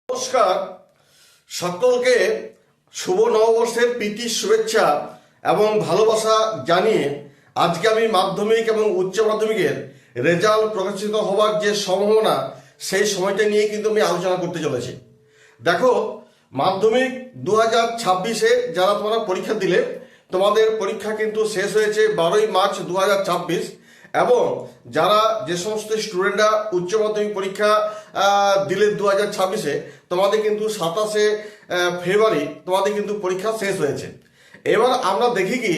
নমস্কার সকলকে শুভ নববর্ষের প্রীতি শুভেচ্ছা এবং ভালোবাসা জানিয়ে আজকে আমি মাধ্যমিক এবং উচ্চ মাধ্যমিকের রেজাল্ট প্রকাশিত হওয়ার যে সম্ভাবনা সেই সময়টা নিয়ে কিন্তু আমি আলোচনা করতে চলেছি। দেখো, মাধ্যমিক 2026-এ যারা তোমরা পরীক্ষা দিলে তোমাদের পরীক্ষা কিন্তু শেষ হয়েছে 12ই মার্চ 2026 এবং যারা যে সমস্ত স্টুডেন্টরা উচ্চ মাধ্যমিক পরীক্ষা দিলে 2026-এ তোমাদের কিন্তু 27শে ফেব্রুয়ারি তোমাদের কিন্তু পরীক্ষা শেষ হয়েছে। এবার আমরা দেখি কি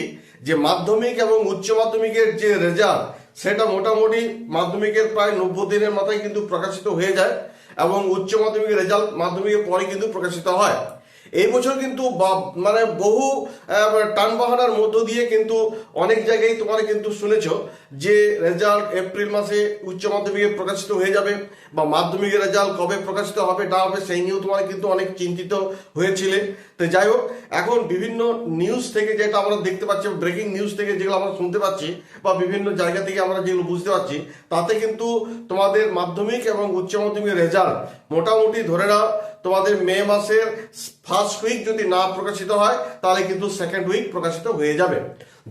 যে মাধ্যমিক এবং উচ্চ মাধ্যমিকের যে রেজাল্ট সেটা মোটামুটি মাধ্যমিকের প্রায় 90 দিনের মাথায় কিন্তু প্রকাশিত হয়ে যায় এবং উচ্চ মাধ্যমিকের রেজাল্ট মাধ্যমিকের পরে কিন্তু প্রকাশিত হয়। এই বছর কিন্তু মানে বহু টানবাহানার মধ্য দিয়ে কিন্তু অনেক জায়গায় তোমরা কিন্তু শুনেছ যে রেজাল্ট এপ্রিল মাসে উচ্চ মাধ্যমিকে প্রকাশিত হয়ে যাবে বা মাধ্যমিকের রেজাল্ট কবে প্রকাশিত হবে না হবে সেই নিয়েও তোমরা কিন্তু অনেক চিন্তিত হয়েছিলে। তো যাই হোক, এখন বিভিন্ন নিউজ থেকে যেটা আমরা দেখতে পাচ্ছি, ব্রেকিং নিউজ থেকে যেগুলো আমরা শুনতে পাচ্ছি বা বিভিন্ন জায়গা থেকে আমরা যেগুলো বুঝতে পারছি, তাতে কিন্তু তোমাদের মাধ্যমিক এবং উচ্চ মাধ্যমিকের রেজাল্ট মোটামুটি ধরে নাও তোমাদের মে মাসের ফার্স্ট উইক যদি না প্রকাশিত হয় তাহলে কিন্তু সেকেন্ড উইক প্রকাশিত হয়ে যাবে।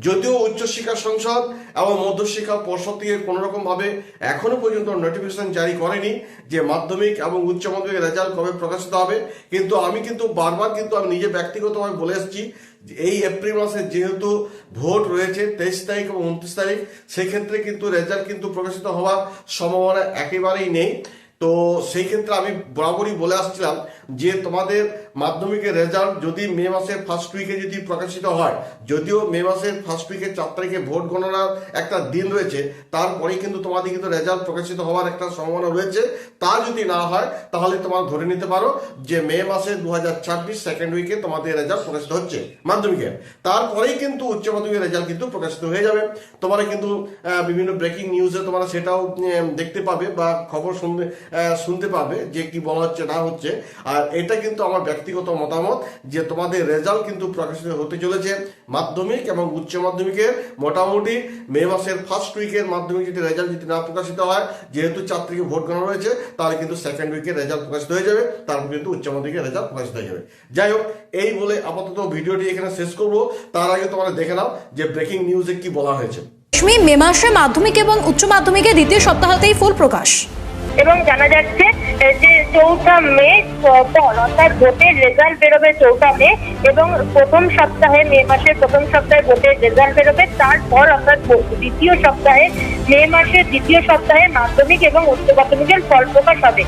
যদিও উচ্চশিক্ষা সংসদ এবং মধ্যশিক্ষা পর্ষদ থেকে কোনোরকম ভাবে এখনো পর্যন্ত নোটিফিকেশন জারি করেনি যে মাধ্যমিক এবং উচ্চ মাধ্যমিকের রেজাল্ট কবে প্রকাশিত হবে, কিন্তু আমি কিন্তু বারবার কিন্তু আমি নিজে ব্যক্তিগতভাবে বলে এসেছি এই এপ্রিল মাসে যেহেতু ভোট রয়েছে 23 তারিখ এবং 29 তারিখ, সেক্ষেত্রে কিন্তু রেজাল্ট কিন্তু প্রকাশিত হওয়ার সম্ভাবনা একেবারেই নেই। তো সেই ক্ষেত্রে আমি বরাবরই বলে আসছিলাম যে তোমাদের মাধ্যমিকের রেজাল্ট যদি মে মাসের ফার্স্ট উইকে যদি প্রকাশিত হয়, যদিও মে মাসের ফার্স্ট উইকের 4 তারিখে ভোট গণনার একটা দিন রয়েছে, তারপরেই কিন্তু তোমাদের কিন্তু রেজাল্ট প্রকাশিত হওয়ার একটা সম্ভাবনা রয়েছে। তা যদি না হয় তাহলে তোমরা ধরে নিতে পারো যে মে মাসের 2026 সেকেন্ড উইকে তোমাদের রেজাল্ট প্রকাশিত হচ্ছে মাধ্যমিকের, তারপরেই কিন্তু উচ্চ মাধ্যমিকের রেজাল্ট কিন্তু প্রকাশিত হয়ে যাবে। তোমরা কিন্তু বিভিন্ন ব্রেকিং নিউজে তোমরা সেটাও দেখতে পাবে বা খবর শুনতে পাবে যে কি বলা হচ্ছে না হচ্ছে। আর এটা কিন্তু আমার ব্যক্তিগত মতামত যে তোমাদের রেজাল্ট কিন্তু প্রকাশিত হতে চলেছে মাধ্যমিক এবং উচ্চ মাধ্যমিকের মোটামুটি মে মাসের ফার্স্ট উইকের মাধ্যমিক যদি রেজাল্ট যদি না প্রকাশিত হয়, যেহেতু 4 তারিখে ভোট গণনা রয়েছে, তাহলে কিন্তু সেকেন্ড উইকের রেজাল্ট প্রকাশিত হয়ে যাবে, তারপর কিন্তু উচ্চ মাধ্যমিকের রেজাল্ট প্রকাশিত হয়ে যাবে। যাই হোক, এই বলে আপাতত ভিডিওটি এখানে শেষ করব। তার আগে তোমরা দেখে নাও যে ব্রেকিং নিউজে কি বলা হয়েছে। মে মাসে মাধ্যমিক এবং উচ্চ মাধ্যমিকের দ্বিতীয় সপ্তাহতেই ফুল প্রকাশ এবং জানা যাচ্ছে যে 4 মে পর অর্থাৎ ভোটের রেজাল্ট বেরোবে 4 মে এবং প্রথম সপ্তাহে মে মাসের প্রথম সপ্তাহে ভোটের রেজাল্ট বেরোবে, তারপর অর্থাৎ দ্বিতীয় সপ্তাহে মে মাসের দ্বিতীয় সপ্তাহে মাধ্যমিক এবং উচ্চ মাধ্যমিকের ফল প্রকাশ হবে।